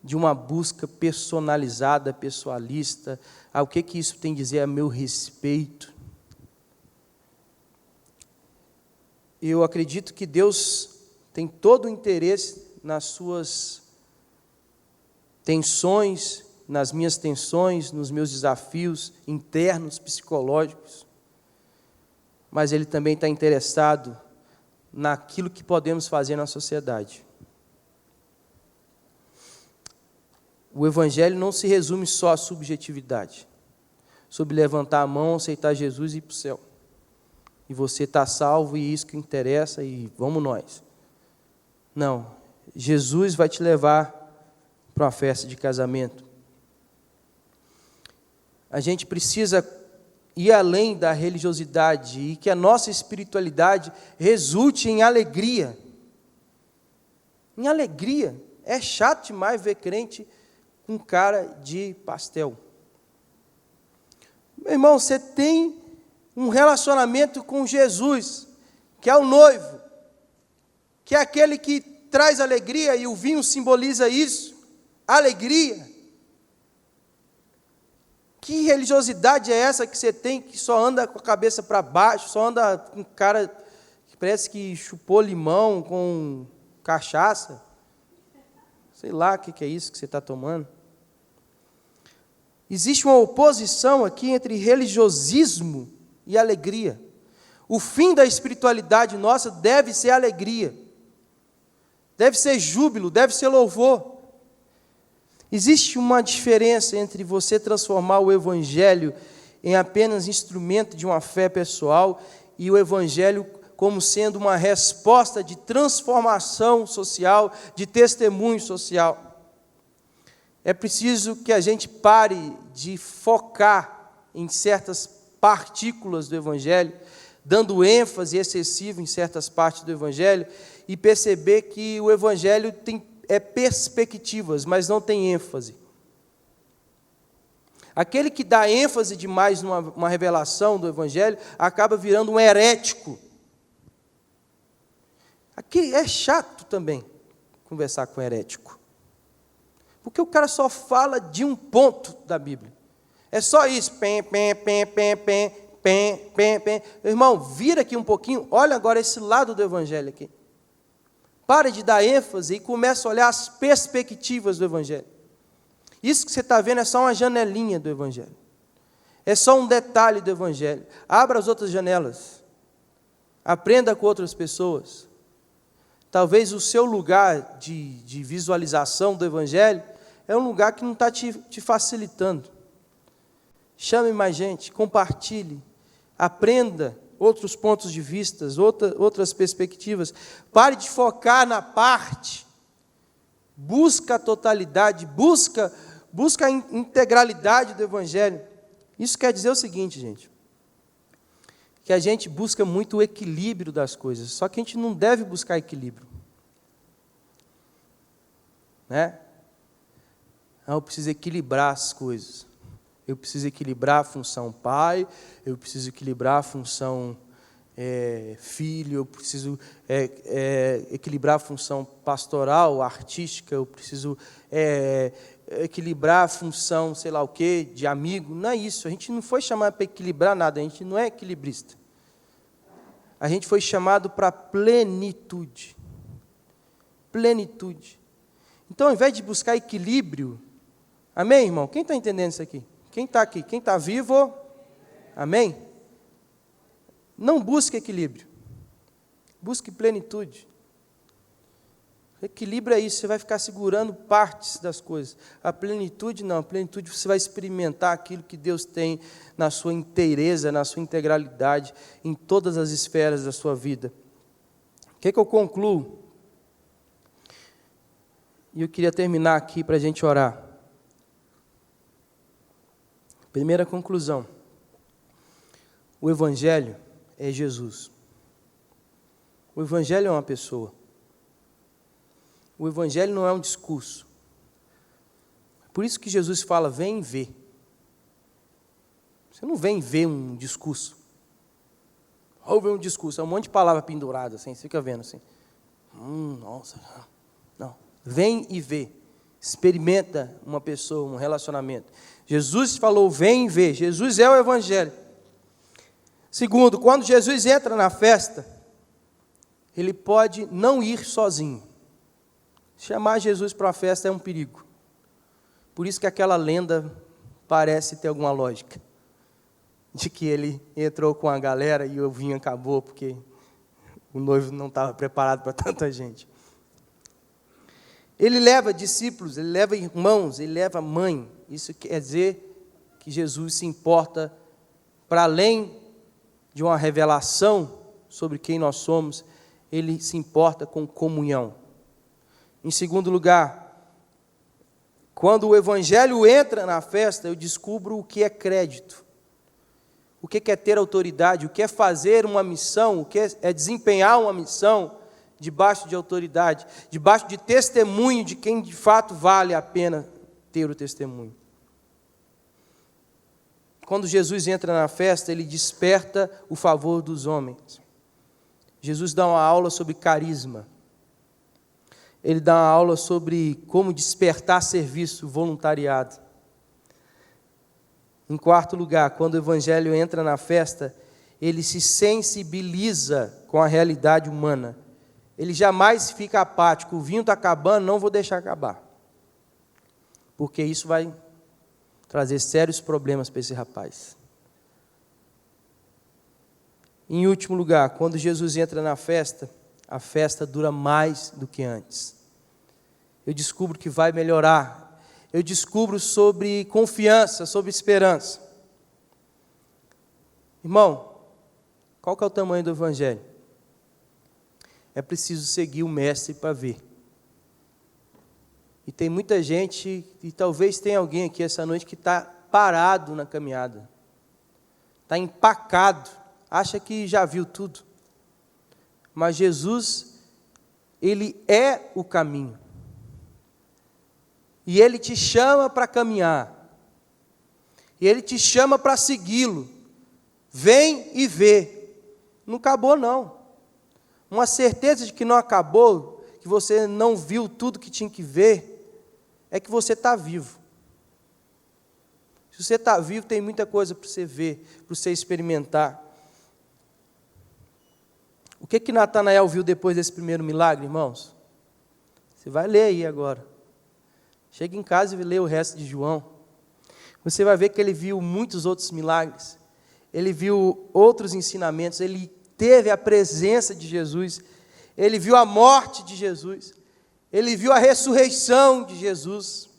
S1: de uma busca personalizada, pessoalista, o que isso tem a dizer a meu respeito. Eu acredito que Deus tem todo o interesse nas suas tensões, nas minhas tensões, nos meus desafios internos, psicológicos, mas Ele também está interessado naquilo que podemos fazer na sociedade. O Evangelho não se resume só à subjetividade, sobre levantar a mão, aceitar Jesus e ir para o céu. E você está salvo e isso que interessa e vamos nós. Não, Jesus vai te levar para uma festa de casamento. A gente precisa ir além da religiosidade e que a nossa espiritualidade resulte em alegria. Em alegria. É chato demais ver crente com cara de pastel. Meu irmão, você tem um relacionamento com Jesus, que é o noivo, que é aquele que traz alegria, e o vinho simboliza isso, alegria. Que religiosidade é essa que você tem, que só anda com a cabeça para baixo, só anda com cara que parece que chupou limão com cachaça? Sei lá o que é isso que você está tomando. Existe uma oposição aqui entre religiosismo e alegria. O fim da espiritualidade nossa deve ser alegria, deve ser júbilo, deve ser louvor. Existe uma diferença entre você transformar o Evangelho em apenas instrumento de uma fé pessoal e o Evangelho como sendo uma resposta de transformação social, de testemunho social. É preciso que a gente pare de focar em certas partículas do Evangelho, dando ênfase excessivo em certas partes do Evangelho, e perceber que o Evangelho tem perspectivas, mas não tem ênfase. Aquele que dá ênfase demais numa revelação do Evangelho, acaba virando um herético. Aqui é chato também conversar com herético, porque o cara só fala de um ponto da Bíblia. É só isso. Irmão, vira aqui um pouquinho, olha agora esse lado do Evangelho aqui. Pare de dar ênfase e comece a olhar as perspectivas do Evangelho. Isso que você está vendo é só uma janelinha do Evangelho. É só um detalhe do Evangelho. Abra as outras janelas. Aprenda com outras pessoas. Talvez o seu lugar de visualização do Evangelho é um lugar que não está te facilitando. Chame mais gente, compartilhe, aprenda outros pontos de vista, outras perspectivas. Pare de focar na parte, busca a totalidade, busca a integralidade do Evangelho. Isso quer dizer o seguinte, gente, que a gente busca muito o equilíbrio das coisas, só que a gente não deve buscar equilíbrio. Né? Eu preciso equilibrar as coisas. Eu preciso equilibrar a função pai, eu preciso equilibrar a função filho, eu preciso equilibrar a função pastoral, artística, eu preciso equilibrar a função, sei lá o quê, de amigo. Não é isso, a gente não foi chamado para equilibrar nada, a gente não é equilibrista. A gente foi chamado para plenitude. Plenitude. Então, ao invés de buscar equilíbrio, amém, irmão? Quem está entendendo isso aqui? Quem está aqui? Quem está vivo? Amém? Não busque equilíbrio. Busque plenitude. Equilíbrio é isso, você vai ficar segurando partes das coisas. A plenitude não, a plenitude você vai experimentar aquilo que Deus tem na sua inteireza, na sua integralidade, em todas as esferas da sua vida. O que eu concluo? E eu queria terminar aqui para a gente orar. Primeira conclusão. O Evangelho é Jesus. O Evangelho é uma pessoa. O Evangelho não é um discurso. Por isso que Jesus fala, vem ver. Você não vem ver um discurso. Ou ver um discurso, é um monte de palavra pendurada, assim, você fica vendo assim. Nossa, não. Vem e vê. Experimenta uma pessoa, um relacionamento. Jesus falou, vem e vê. Jesus é o Evangelho. Segundo, quando Jesus entra na festa, ele pode não ir sozinho. Chamar Jesus para a festa é um perigo. Por isso que aquela lenda parece ter alguma lógica. De que ele entrou com a galera e o vinho acabou, porque o noivo não estava preparado para tanta gente. Ele leva discípulos, ele leva irmãos, ele leva mãe. Isso quer dizer que Jesus se importa, para além de uma revelação sobre quem nós somos, ele se importa com comunhão. Em segundo lugar, quando o Evangelho entra na festa, eu descubro o que é crédito, o que é ter autoridade, o que é fazer uma missão, o que é desempenhar uma missão debaixo de autoridade, debaixo de testemunho de quem de fato vale a pena ter o testemunho. Quando Jesus entra na festa, ele desperta o favor dos homens. Jesus dá uma aula sobre carisma. Ele dá uma aula sobre como despertar serviço, voluntariado. Em quarto lugar, quando o Evangelho entra na festa, ele se sensibiliza com a realidade humana. Ele jamais fica apático. O vinho está acabando, não vou deixar acabar. Porque isso vai trazer sérios problemas para esse rapaz. Em último lugar, quando Jesus entra na festa, a festa dura mais do que antes. Eu descubro que vai melhorar. Eu descubro sobre confiança, sobre esperança. Irmão, qual que é o tamanho do Evangelho? É preciso seguir o Mestre para ver. E tem muita gente, e talvez tenha alguém aqui essa noite que está parado na caminhada. Está empacado, acha que já viu tudo. Mas Jesus, Ele é o caminho. E Ele te chama para caminhar. E Ele te chama para segui-lo. Vem e vê. Não acabou, não. Uma certeza de que não acabou, que você não viu tudo que tinha que ver, é que você está vivo. Se você está vivo, tem muita coisa para você ver, para você experimentar. O que Natanael viu depois desse primeiro milagre, irmãos? Você vai ler aí agora. Chega em casa e lê o resto de João. Você vai ver que ele viu muitos outros milagres. Ele viu outros ensinamentos. Ele teve a presença de Jesus. Ele viu a morte de Jesus. Ele viu a ressurreição de Jesus.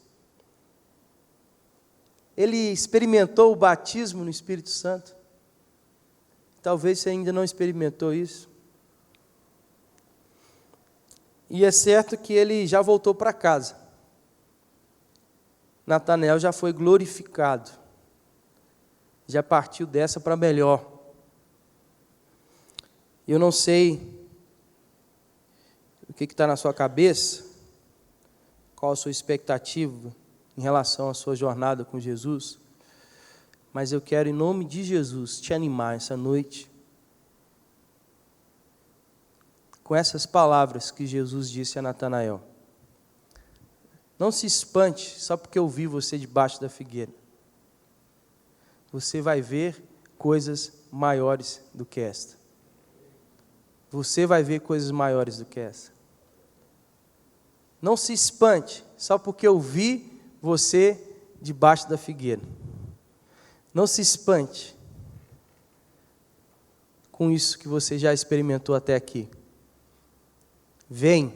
S1: Ele experimentou o batismo no Espírito Santo. Talvez você ainda não experimentou isso. E é certo que ele já voltou para casa. Natanael já foi glorificado. Já partiu dessa para melhor. Eu não sei o que está na sua cabeça, qual a sua expectativa em relação à sua jornada com Jesus, mas eu quero, em nome de Jesus, te animar essa noite com essas palavras que Jesus disse a Natanael. Não se espante só porque eu vi você debaixo da figueira. Você vai ver coisas maiores do que esta. Você vai ver coisas maiores do que essa. Não se espante só porque eu vi você debaixo da figueira. Não se espante com isso que você já experimentou até aqui. Vem,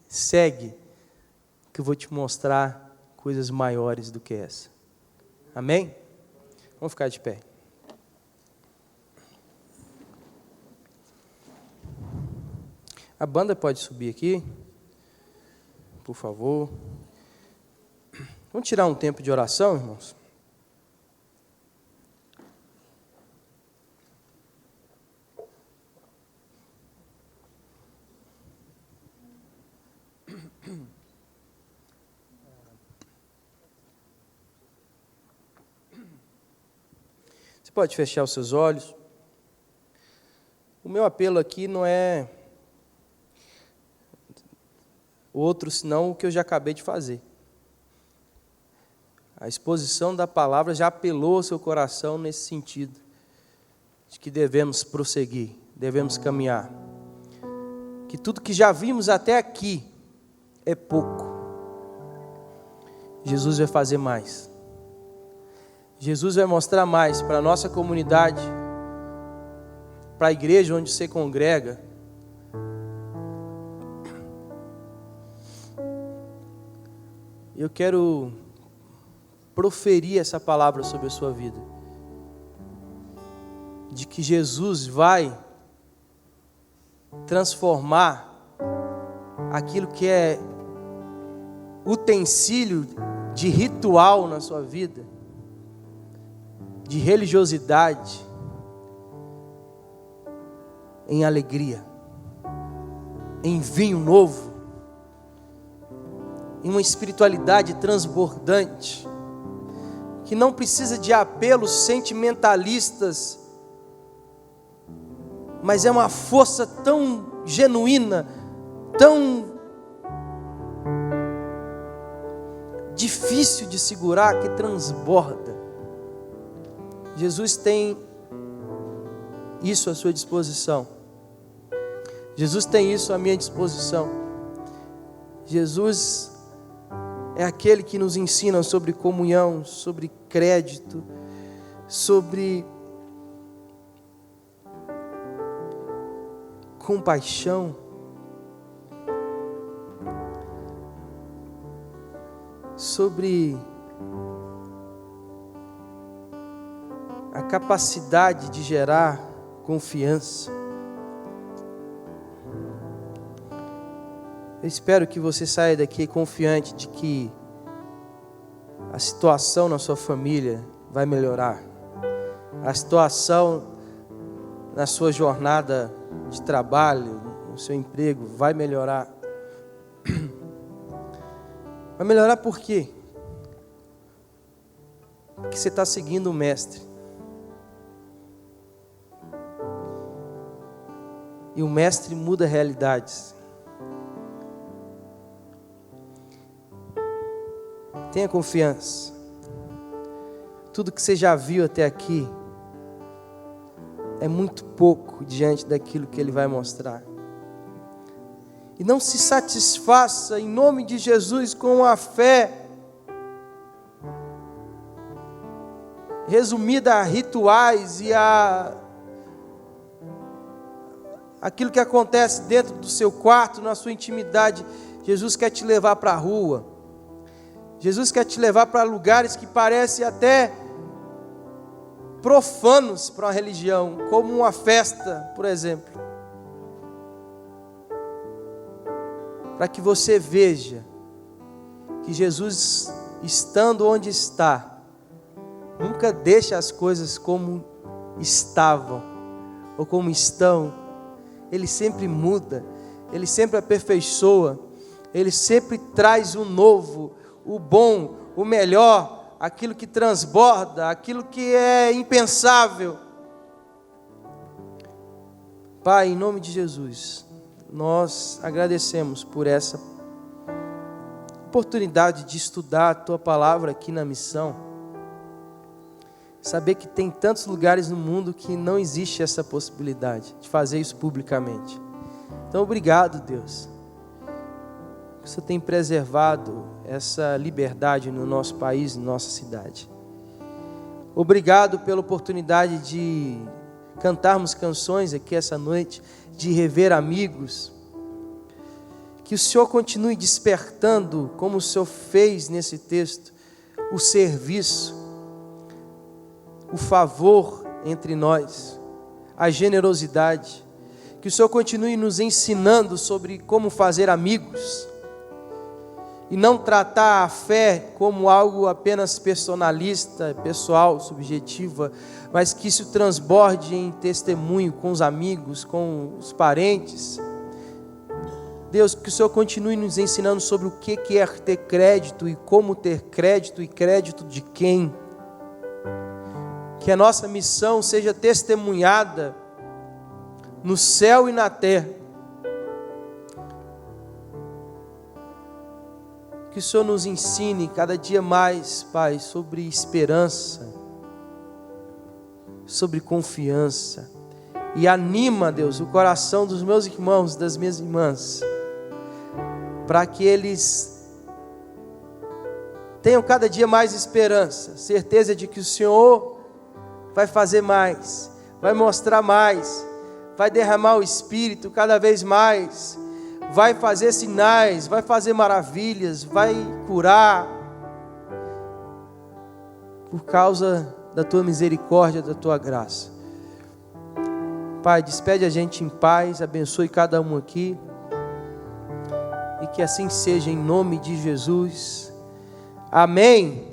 S1: segue, que eu vou te mostrar coisas maiores do que essa. Amém? Vamos ficar de pé. A banda pode subir aqui, por favor. Vamos tirar um tempo de oração, irmãos? Você pode fechar os seus olhos. O meu apelo aqui não é outro senão o que eu já acabei de fazer. A exposição da palavra já apelou ao seu coração nesse sentido, de que devemos prosseguir, devemos caminhar. Que tudo que já vimos até aqui é pouco. Jesus vai fazer mais. Jesus vai mostrar mais para a nossa comunidade, para a igreja onde você congrega. Eu quero proferir essa palavra sobre a sua vida, de que Jesus vai transformar aquilo que é utensílio de ritual na sua vida, de religiosidade, em alegria, em vinho novo, em uma espiritualidade transbordante, que não precisa de apelos sentimentalistas, mas é uma força tão genuína, tão difícil de segurar, que transborda. Jesus tem isso à sua disposição. Jesus tem isso à minha disposição. Jesus é aquele que nos ensina sobre comunhão, sobre crédito, sobre compaixão, sobre a capacidade de gerar confiança. Eu espero que você saia daqui confiante de que a situação na sua família vai melhorar. A situação na sua jornada de trabalho, no seu emprego, vai melhorar. Vai melhorar por quê? Porque você está seguindo o Mestre. E o Mestre muda realidades. Tenha confiança. Tudo que você já viu até aqui é muito pouco diante daquilo que Ele vai mostrar. E não se satisfaça, em nome de Jesus, com a fé resumida a rituais e a aquilo que acontece dentro do seu quarto, na sua intimidade. Jesus quer te levar para a rua. Jesus quer te levar para lugares que parecem até profanos para a religião, como uma festa, por exemplo. Para que você veja que Jesus, estando onde está, nunca deixa as coisas como estavam ou como estão. Ele sempre muda, Ele sempre aperfeiçoa, Ele sempre traz o novo, o bom, o melhor, aquilo que transborda, aquilo que é impensável. Pai, em nome de Jesus, nós agradecemos por essa oportunidade de estudar a Tua Palavra aqui na missão. Saber que tem tantos lugares no mundo que não existe essa possibilidade de fazer isso publicamente. Então, obrigado, Deus. O Senhor tem preservado essa liberdade no nosso país, na nossa cidade. Obrigado pela oportunidade de cantarmos canções aqui essa noite, de rever amigos. Que o Senhor continue despertando, como o Senhor fez nesse texto, o serviço, o favor entre nós, a generosidade. Que o Senhor continue nos ensinando sobre como fazer amigos e não tratar a fé como algo apenas personalista, pessoal, subjetiva, mas que isso transborde em testemunho com os amigos, com os parentes. Deus, que o Senhor continue nos ensinando sobre o que é ter crédito e como ter crédito e crédito de quem. Que a nossa missão seja testemunhada no céu e na terra. Que o Senhor nos ensine cada dia mais, Pai, sobre esperança, sobre confiança. E anima, Deus, o coração dos meus irmãos, das minhas irmãs, para que eles tenham cada dia mais esperança, certeza de que o Senhor vai fazer mais, vai mostrar mais, vai derramar o Espírito cada vez mais, vai fazer sinais, vai fazer maravilhas, vai curar, por causa da Tua misericórdia, da Tua graça. Pai, despede a gente em paz, abençoe cada um aqui, e que assim seja em nome de Jesus. Amém.